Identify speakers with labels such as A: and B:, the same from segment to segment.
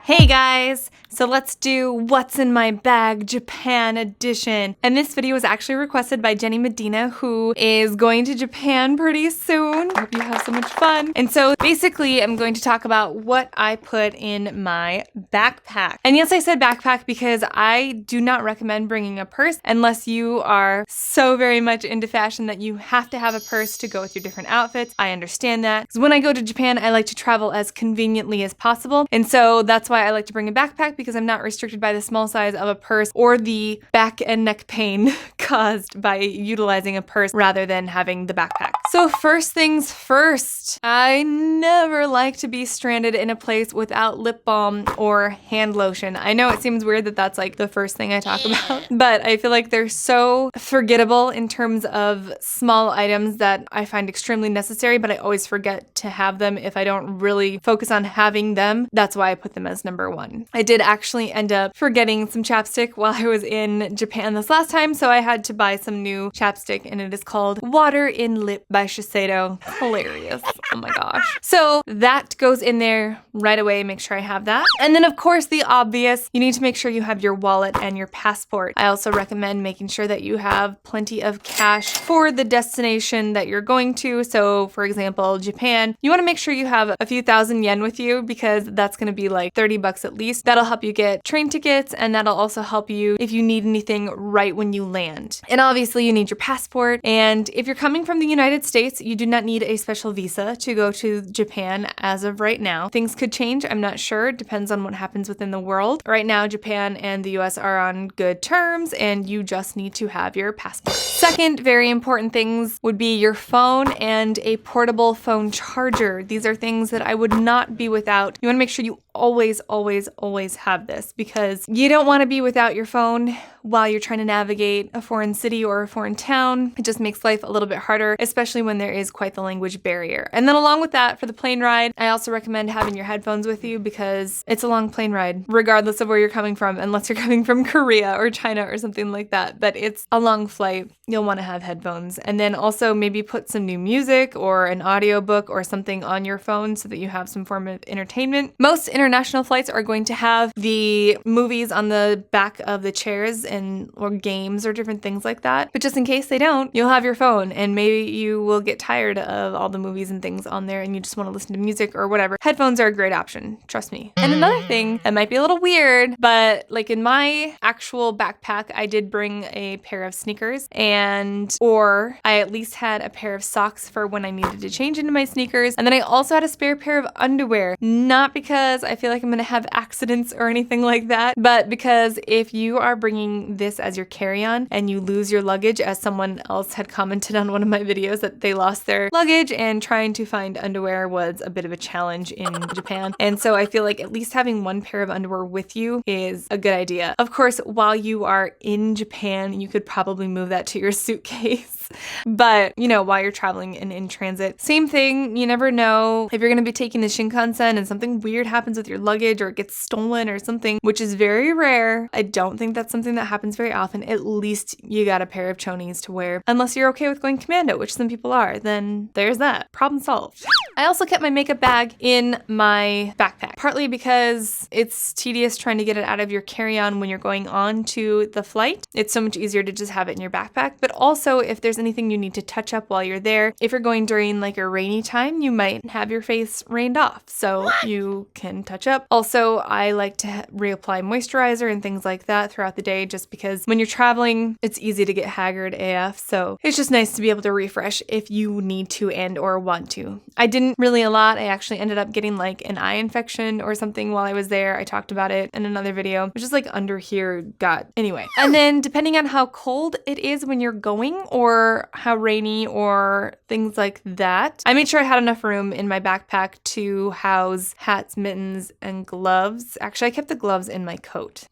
A: Hey guys! So let's do What's in My Bag Japan edition. And this video was actually requested by Jenny Medina, who is going to Japan pretty soon. Hope you have so much fun. And so basically I'm going to talk about what I put in my backpack. And yes, I said backpack because I do not recommend bringing a purse unless you are so very much into fashion that you have to have a purse to go with your different outfits. I understand that. Because when I go to Japan, I like to travel as conveniently as possible. And so that's why I like to bring a backpack, because I'm not restricted by the small size of a purse or the back and neck pain caused by utilizing a purse rather than having the backpack. So first things first, I never like to be stranded in a place without lip balm or hand lotion. I know it seems weird that that's like the first thing I talk about, but I feel like they're so forgettable in terms of small items that I find extremely necessary, but I always forget to have them if I don't really focus on having them. That's why I put them as number one. I did actually end up forgetting some chapstick while I was in Japan this last time, so I had to buy some new chapstick, and it is called Water in Lip by Shiseido. Hilarious. Oh my gosh. So that goes in there right away. Make sure I have that. And then of course the obvious, you need to make sure you have your wallet and your passport. I also recommend making sure that you have plenty of cash for the destination that you're going to. So for example, Japan, you want to make sure you have a few thousand yen with you, because that's going to be like 30 bucks at least. That'll help you get train tickets, and that'll also help you if you need anything right when you land. And obviously you need your passport. And if you're coming from the United States, you do not need a special visa to go to Japan as of right now. Things could change, I'm not sure. It depends on what happens within the world. Right now, Japan and the US are on good terms, and you just need to have your passport. Second, very important things would be your phone and a portable phone charger. These are things that I would not be without. You want to make sure you always have this, because you don't want to be without your phone while you're trying to navigate a foreign city or a foreign town. It just makes life a little bit harder, especially when there is quite the language barrier. And then along with that, for the plane ride, I also recommend having your headphones with you, because it's a long plane ride, regardless of where you're coming from, unless you're coming from Korea or China or something like that. But it's a long flight. You'll want to have headphones. And then also maybe put some new music or an audiobook or something on your phone so that you have some form of entertainment. Most international flights are going to have the movies on the back of the chairs or games or different things like that. But just in case they don't, you'll have your phone, and maybe you will get tired of all the movies and things on there and you just want to listen to music or whatever. Headphones are a great option, trust me. And another thing that might be a little weird, but like in my actual backpack, I did bring a pair of sneakers, or I at least had a pair of socks for when I needed to change into my sneakers. And then I also had a spare pair of underwear, not because I feel like I'm going to have accidents or anything like that, but because if you are bringing this as your carry-on and you lose your luggage, as someone else had commented on one of my videos that they lost their luggage and trying to find underwear was a bit of a challenge in Japan. And so I feel like at least having one pair of underwear with you is a good idea. Of course, while you are in Japan, you could probably move that to your suitcase. But, you know, while you're traveling and in transit, same thing. You never know if you're going to be taking the Shinkansen and something weird happens with your luggage or it gets stolen or something, which is very rare. I don't think that's something that happens very often. At least you got a pair of chonies to wear. Unless you're okay with going commando, which some people are, then there's that. Problem solved. I also kept my makeup bag in my backpack, partly because it's tedious trying to get it out of your carry-on when you're going on to the flight. It's so much easier to just have it in your backpack, but also if there's anything you need to touch up while you're there. If you're going during like a rainy time, you might have your face rained off, so you can touch up. Also, I like to reapply moisturizer and things like that throughout the day, just because when you're traveling, it's easy to get haggard AF, so it's just nice to be able to refresh if you need to and or want to. I didn't really a lot. I actually ended up getting like an eye infection or something while I was there. I talked about it in another video, which is like under here anyway. And then depending on how cold it is when you're going, or how rainy or things like that, I made sure I had enough room in my backpack to house hats, mittens, and gloves. Actually, I kept the gloves in my coat.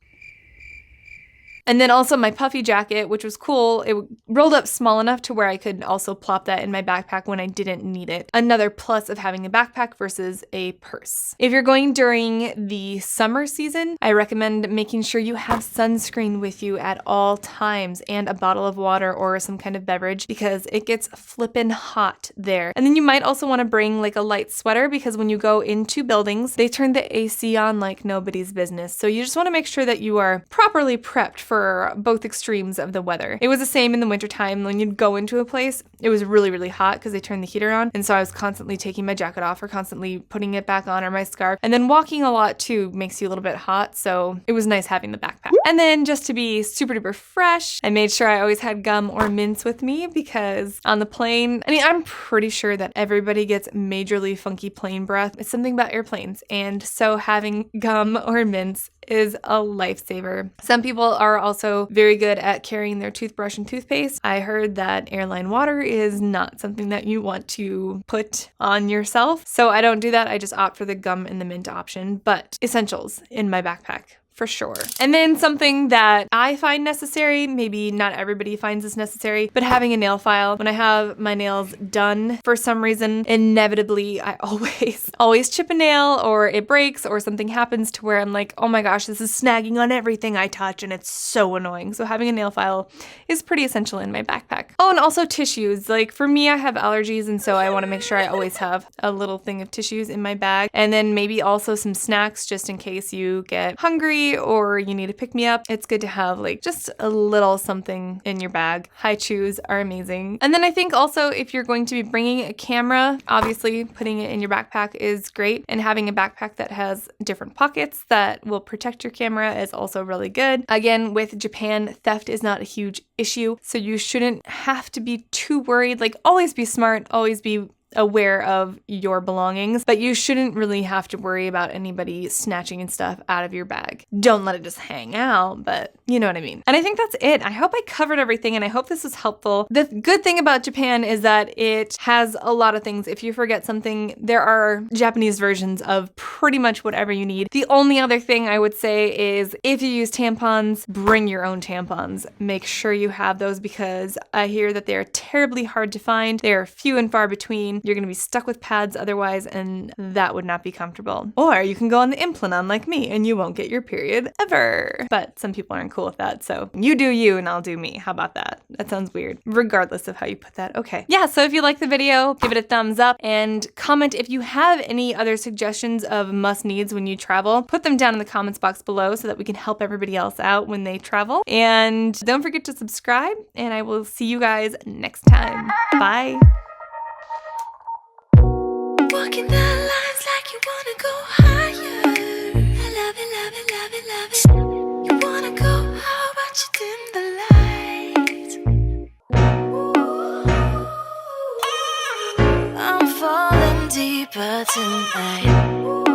A: And then also my puffy jacket, which was cool. It rolled up small enough to where I could also plop that in my backpack when I didn't need it. Another plus of having a backpack versus a purse. If you're going during the summer season, I recommend making sure you have sunscreen with you at all times and a bottle of water or some kind of beverage because it gets flippin' hot there. And then you might also want to bring like a light sweater because when you go into buildings, they turn the AC on like nobody's business. So you just want to make sure that you are properly prepped for both extremes of the weather. It was the same in the wintertime. When you'd go into a place, it was really, really hot because they turned the heater on. And so I was constantly taking my jacket off or constantly putting it back on or my scarf. And then walking a lot too makes you a little bit hot. So it was nice having the backpack. And then just to be super duper fresh, I made sure I always had gum or mints with me because on the plane, I mean, I'm pretty sure that everybody gets majorly funky plane breath. It's something about airplanes. And so having gum or mints is a lifesaver. Some people are also very good at carrying their toothbrush and toothpaste. I heard that airline water is not something that you want to put on yourself. So I don't do that. I just opt for the gum and the mint option, but essentials in my backpack. For sure. And then something that I find necessary, maybe not everybody finds this necessary, but having a nail file. When I have my nails done, for some reason, inevitably, I always chip a nail or it breaks or something happens to where I'm like, oh my gosh, this is snagging on everything I touch and it's so annoying. So having a nail file is pretty essential in my backpack. Oh, and also tissues. Like for me, I have allergies and so I want to make sure I always have a little thing of tissues in my bag. And then maybe also some snacks just in case you get hungry or you need to pick me up. It's good to have like just a little something in your bag. High chews are amazing. And then I think also if you're going to be bringing a camera, obviously putting it in your backpack is great. And having a backpack that has different pockets that will protect your camera is also really good. Again, with Japan, theft is not a huge issue. So you shouldn't have to be too worried. Like always be smart, always be aware of your belongings, but you shouldn't really have to worry about anybody snatching stuff out of your bag. Don't let it just hang out, but you know what I mean. And I think that's it. I hope I covered everything and I hope this was helpful. The good thing about Japan is that it has a lot of things. If you forget something, there are Japanese versions of pretty much whatever you need. The only other thing I would say is if you use tampons, bring your own tampons. Make sure you have those because I hear that they are terribly hard to find. They are few and far between. You're going to be stuck with pads otherwise, and that would not be comfortable. Or you can go on the Implanon like me, and you won't get your period ever. But some people aren't cool with that, so you do you, and I'll do me. How about that? That sounds weird, regardless of how you put that. Okay. Yeah, so if you like the video, give it a thumbs up, and comment if you have any other suggestions of must-needs when you travel. Put them down in the comments box below so that we can help everybody else out when they travel. And don't forget to subscribe, and I will see you guys next time. Bye. Walking the lines like you wanna go higher. I love it, love it, love it, love it. You wanna go, how about you dim the light? Ooh. I'm falling deeper tonight. Ooh.